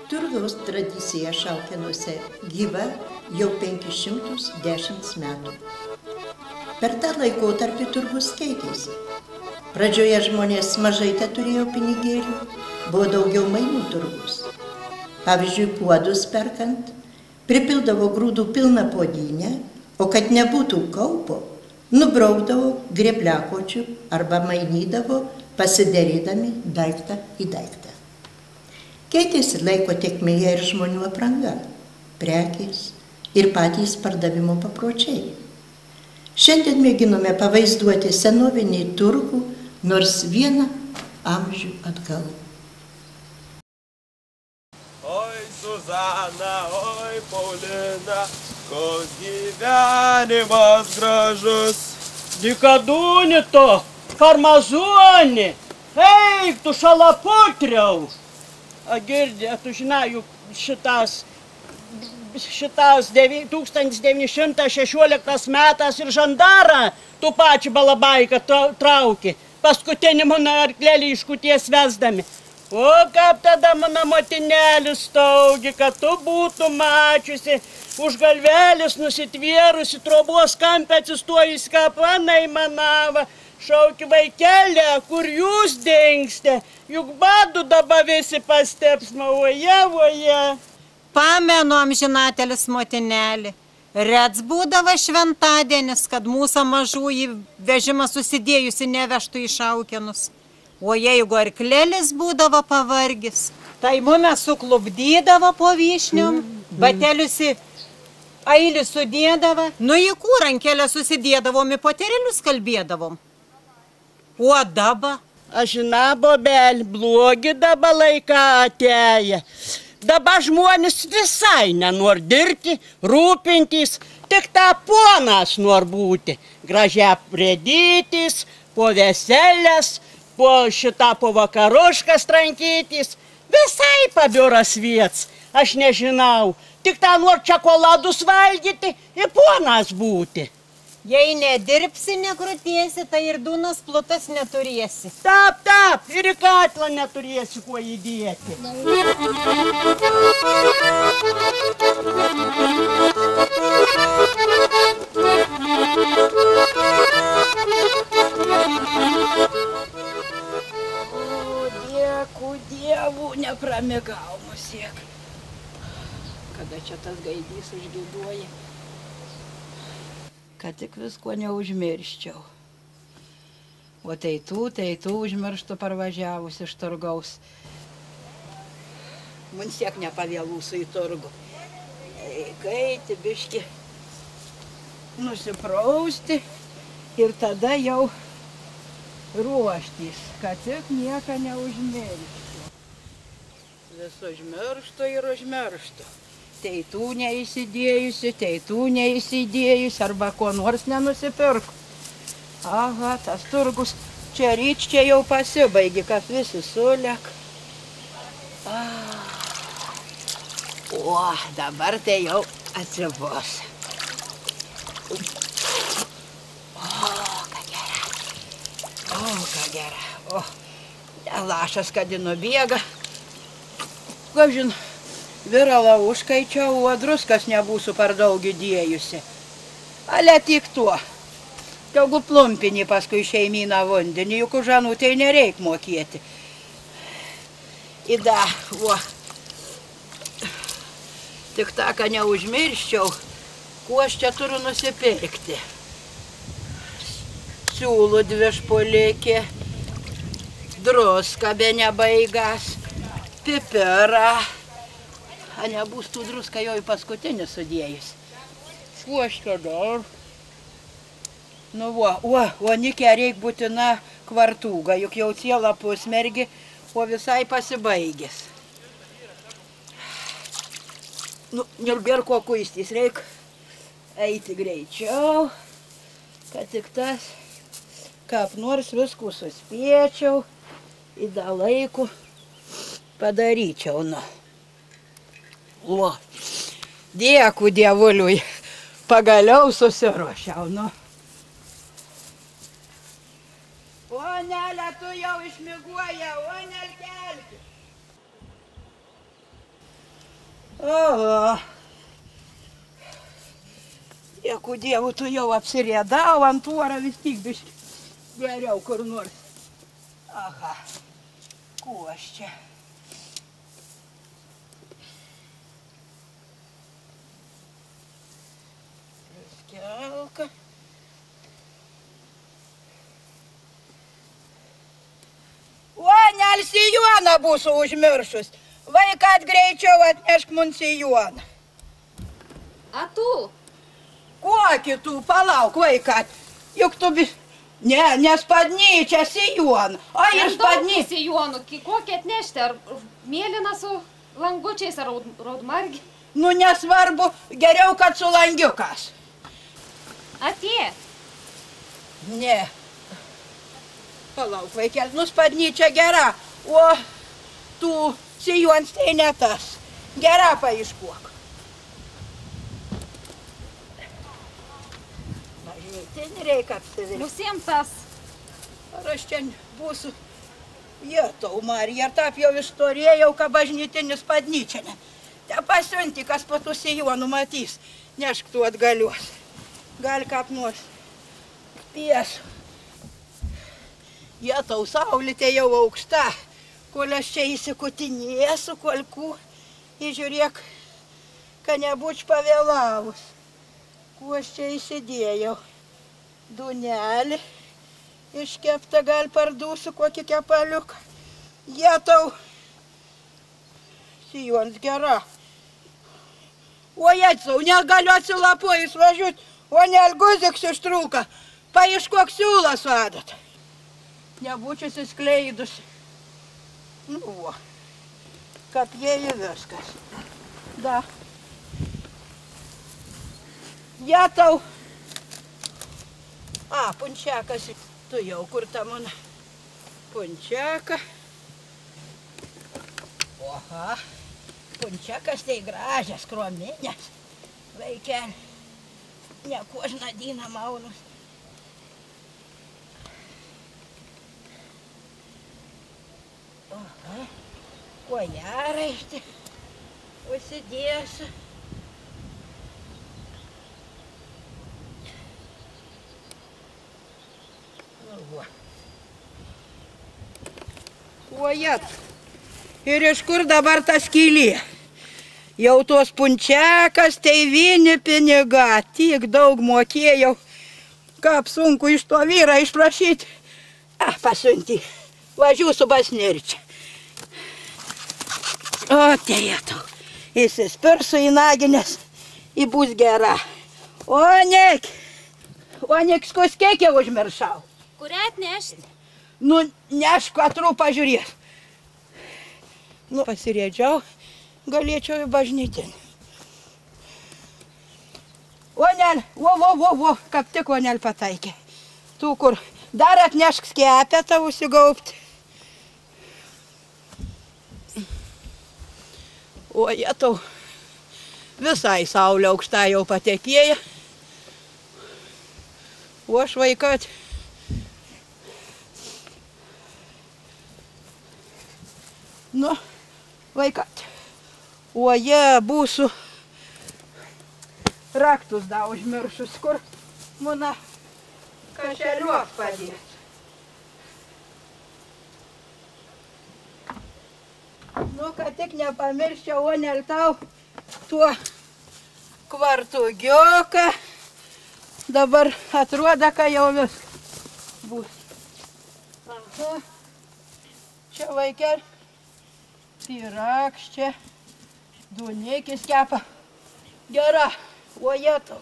Turgaus tradicija Šaukėnuose gyva jau 510 metų. Per tą laikotarpį turgus keitėsi. Pradžioje žmonės mažai turėjo pinigėlių, buvo daugiau mainų turgus. Pavyzdžiui, puodus perkant, pripildavo grūdų pilną puodynę, o kad nebūtų kaupo, nubraukdavo grėbliakočių arba mainydavo pasidarydami daiktą į daiktą. Keitėsi laiko tėkmėje ir žmonių apranga, prekės ir patys pardavimo papročiai. Šiandien mėginome pavaizduoti senovinį turgų nors vieną amžių atgal. Oi Zuzana, oi Paulina, koks gyvenimas gražus. Dykadūni to, farmazuoni, eik tu šalaputriau. Girdi, tu žinai, juk šitas 1916 metas ir žandarą tu pačią balabaiką trauki, paskutinį mano arklelį iš Kuties vesdami. O kaip tada mano motinėlis staugi, kad tu būtų mačiusi, už galvelės nusitvėrusi, trobos kampę atsistojusi kapanai manava. Šauki vaikelė, kur jūs dingste, juk badu dabar visi pasteps, voje. Pamenu amžinatelis motinelį. Reds būdavo šventadienis, kad mūsų mažųjį vežimą susidėjusi nevežtų į Šaukėnus. O jeigu arklėlis būdavo pavargis, tai mumę suklubdydavo po vyšniom, bateliusi ailį sudėdavo, nu į kūrankėlę susidėdavom, į poterelius kalbėdavom. O dabar? Aš žinau, bobel, blogi dabar laiką atėję. Dabar žmonės visai nenori dirbti, rūpintis, tik tą ponas nori būti. Gražiai aprėdytis, po veselės, po vakaruškas trankytis. Visai pabiuras vietas, aš nežinau. Tik tą nori čokoladus valgyti ir ponas būti. Jei nedirbsi, nekrutėsi, tai ir duonos plutas neturėsi. Tap, ir į katlą neturėsi kuo įdėti. O, dėkų dievų, nepramigau musiek. Kada čia tas gaidys užgiduoja? Kad tik visko neužmirščiau. O tai tu užmirštų parvažiavus iš turgaus. Man siek nepavėlūsiu į turgų. Eiti biški nusiprausti ir tada jau ruoštis, kad tik nieką neužmirščiau. Vis užmirštu. Teitų neįsidėjusi, arba ko nors nenusipirku. Aha, tas turgus čia ryč čia jau pasibaigi, kad visi sulek. O, dabar tai jau atsibos. Ką gera. Lašas, kad nubėga. Kažin, viralą užkaičiau, o druskas nebūsiu per daug įdėjusi. Ale tik tuo. Tegu plumpinį paskui šeimyną vandenį, juk už anų tai nereik mokėti. Ida, tik tą, ką neužmirščiau, kuo aš čia turiu nusipirkti. Siūlų 2 špolikį, druską be nebaigas, pipirą. A nebus tų druską jau į paskutinį sudėjus. O aš čia dar. Nu, o Nikė reik būtina kvartūga, juk jau ciela pusmergi, o visai pasibaigęs. Nu, nebėr ko kuistis, reik eiti greičiau, kad tik tas, kaip nors viskų suspėčiau, į tą laikų padaryčiau, nu. O, dėkui dievuliui, pagaliau susiruošiau, nu. Onelė, tu jau išmiguoja, onel kelki. O, dėkui Dievu, tu jau apsirėdau ant tvorą, vis tik biški geriau kur nors. Aha, kuo aš čia? Kelka. O, nel sijoną būsiu užmiršus. Vaikat greičiau atnešk mun sijoną. A tu? Kokį tu? Palauk, vaikat. Juk tu ne spadnyčia sijoną. O, ir spadny. Sijonų. Kokį atnešti? Ar mėlyną su langučiais, ar raudmargį? Nu, nesvarbu. Geriau, kad su langiukas. Atė. Ne. Palauk, vaikel, nu spadnyčia gera. O tu sijons tai ne tas. Gera paiškuok. Mažytin reikia apsivilti. Visiems tas. Ar aš čia būsiu? Jetau, Marija, ar tap jau istorėjau, ką bažnytinis spadnyčia. Te pasiunti, kas po tų sijonų matys. Nešk tu atgaliuos. Gal kap nors piesu. Jetau, saulėte jau aukšta. Kol aš čia įsikutinėsiu, kolku. Įžiūrėk, kad nebūč pavėlavus. Kuo aš čia įsidėjau? Dunelį. Iškepta gal pardusiu kokį kepaliuką. Jetau. Sijons gera. O jetsau, negaliu atsilapojus važiuoti. O nelguziks ištrūka. Paieškok siūlą suadat. Nebūčiau įskleidus. Nu, o. Kapjėji viskas. Da. Jetau. A, punčiakas. Tu jau kur ta mano punčiaka. Oha. Punčiakas tai gražias, krominės. Vaikel. Nieko žnadyną maunus. Aha. Kojaraištį. Užsidėsiu. Ojat. Ir iš kur dabar tas skylė? Jau tos punčiakas, tai vieni piniga, tik daug mokėjau. Kaip sunku iš to vyrą išprašyti. Pasiunti. Važiuosiu basnirčią. O, tėtau. Įsispirsiu į naginės. Į bus gera. O, nek skuskėkė užmiršau. Kurią atnešti? Nu, nešk atrų pažiūrės. Nu, pasirėdžiau, galėčiau į bažnytinį. Onel, kaip tik onel pataikė. Tu kur, dar atnešk skepetą užsigaupti. O, jetau, visai saulė aukšta jau patekėja. O aš vaikat. Nu, vaikat. O jie būsiu raktus da užmiršus, kur muna kašeliuok padės. Nu, kad tik nepamirščiau, onel tau tuo kvartugiuką. Dabar atrodo, kad jau viskas bus. Aha. Čia vaikel. Pyraks čia, dunikis kepa. Gera, o jetau,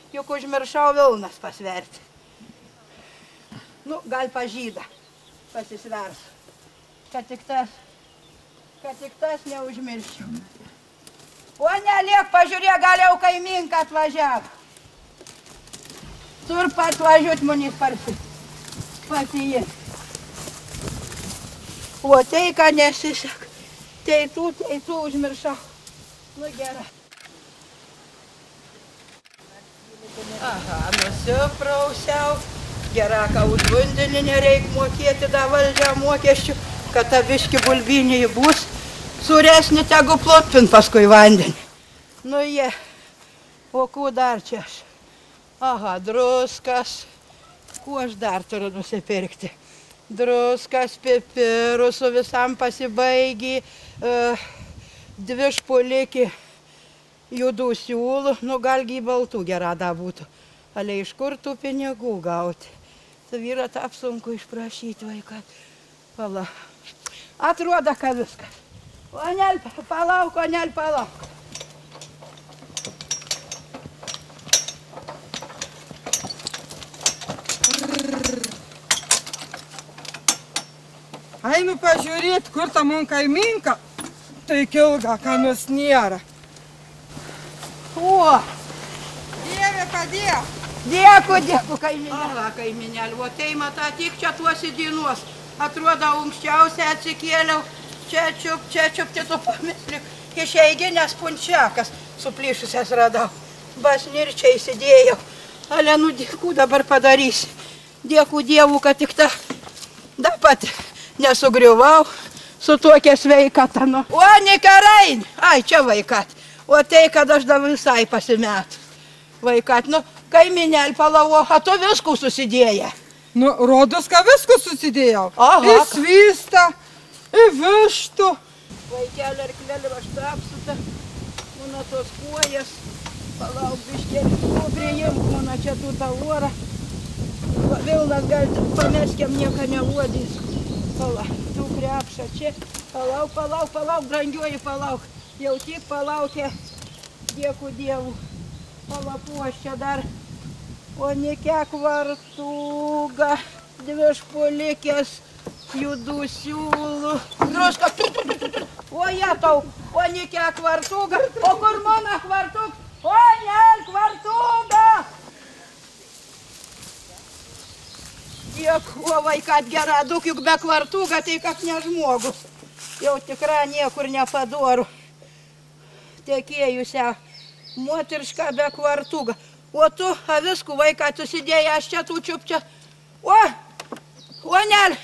juk užmiršau vilnas pasverti. Nu, gal pažyda pasisversiu, kad tik tas neužmirščiau. O neliek, pažiūrėk, gal jau kaimynka atvažiavo. Tur pat važiuot manis pasijėti. O tai, ką nesisek. Tai tu užmiršau. Nu, gera. Aha, nusiprausiau. Gera, ką už vandenį nereik mokėti, da valdžią mokesčių, kad ta biški bulbiniai bus. Suresnį tegu plopin paskui vandenį. Nu jie, o kuo dar čia aš? Aha, druskas. Kuo aš dar turiu nusipirkti? Druskas, pipirus, su visam pasibaigi, 2 špulikį judų siūlų, nu galgi baltų gerada būtų. Ale iš kur tų pinigų gauti? Tai vyra tap sunku išprašyti vaiką. Pala. Atrodo, kad viskas. Onel, palauk, Onel, palauk. Einu pažiūrėti, kur ta mun kaiminka. Tai kilga, ką nus nėra. O! Dieve, padėjo. Dėkui, kaiminėlė. Kaiminėlė, o tai matą tik čia tuos įdienuos. Atrodo, anksčiausiai atsikėliau. Čia čiup, tu pamislik. Išeiginės punčiakas suplyšusias radau. Basnirčiai įsidėjau. Ale, nu, dėkui dabar padarysi. Dėkui Dievu, kad tik ta dapat nesugriuvau su tokia sveikata. Nu. O, Nikarain! Ai, čia vaikat. O tai, kad aš dar visai pasimetu. Vaikat, nu, kaiminėlė palavo, a tu viskų susidėję. Nu, rodos, ką viską susidėjau. Aha. Į svystą, į vištų. Vaikelė ir klelė, aš tapsuta. Mano tos kuojas. Palauk, biškėlį. O priimk, mano čia tu tą orą. Vilnas gal pameskim, nieko nevodys. Palauk, tu krepšą čia. Palauk, brangioji, palauk. Jau tik palaukė. Dėkui Dievu. Palapu, aš čia dar. O nekiek vartuga. 2 špulikės judų siūlų. Druska. O jetau. O nekiek vartuga. O kur mano kvartuk? O ne, kvartuga. Tiek, o vaikat gera, daug juk be kvartuga, tai kak ne žmogus. Jau tikra niekur nepadoru. Tekėjusią moterišką be kvartuga. O tu, aviskų vaiką, tu sidėjai, aš čia tų čiupčia. O nel,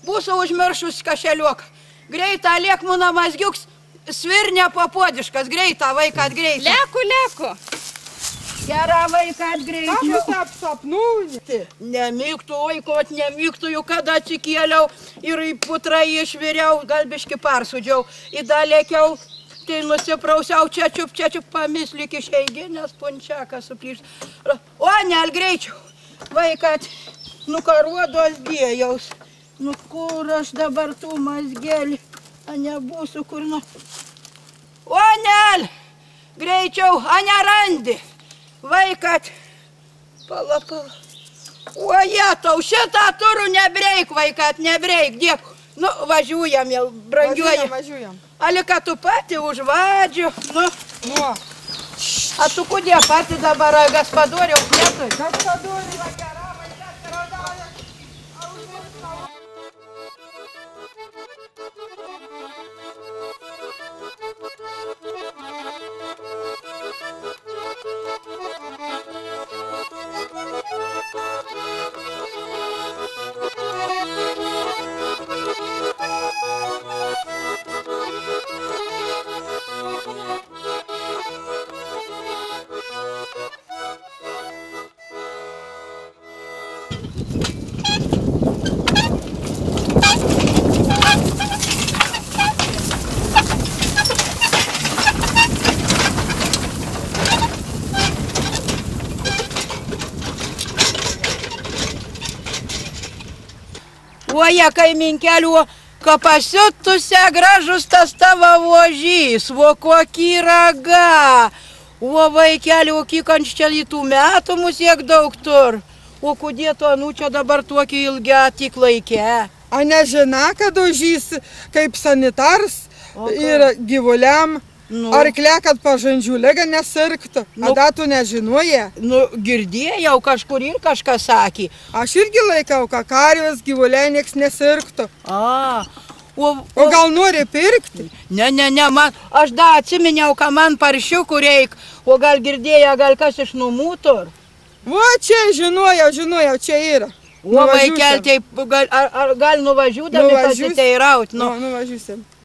būsiu užmiršus kašeliuok. Greitą liek mano mazgiuks, svirnė papodiškas, greitą vaiką atgreitą. Leku. Gerą vaiką atgreičiu. Tam sapnūnį. Nemyktų, oikot, nemyktų, jau kada atsikėliau ir į putrą išviriau, gal biški parsudžiau, į dalėkiau. Tai nusiprausiau čia čiup, pamislik išeiginės punčiakas suplyš. O, nel greičiau, vaikat, nukaruodos dėjaus. Nu, kur aš dabar tų mazgėlį, a nebūsiu kur nu. O, nel, greičiau, a nerandi, vaikat. Pala. O, jetau, šitą turiu nebreik, vaikat, nebreik, dėkui. Nu, važiuojam jau, brangioji. Važiuojam. Ali, kad tu pati užvadžiu, nu. Nu. A tu kudė pati dabar gaspadoriaus netui? Gaspadoriai, gera, vaikas, raudalė. Oje, kaiminkeliu, ką pasiutusia gražus tas tavo vožys, vo kokį raga. O vaikeliu, kiek anksčiau į tų metų mus siek daug tur. O kodėl tu anučia dabar tokį ilgą tik laikę? A nežina, kad ožys kaip sanitars ir gyvuliam. Nu. Arklė, kad pažandžių ligą nesirgtų. Nu. Ada tu nežinoja. Nu, girdėjau, kažkur ir kažkas sakė. Aš irgi laikau, kad karvės gyvuliai nieks nesirgtų. O gal nori pirkti? Ne, man, aš da atsiminiau, kad man paršiukų reik, o gal girdėjo, gal kas iš numūtur. O čia žinojau, čia yra. O vaikel, tai gal nuvažiuodami pasiteiraut. Nu, nuvažiuosim.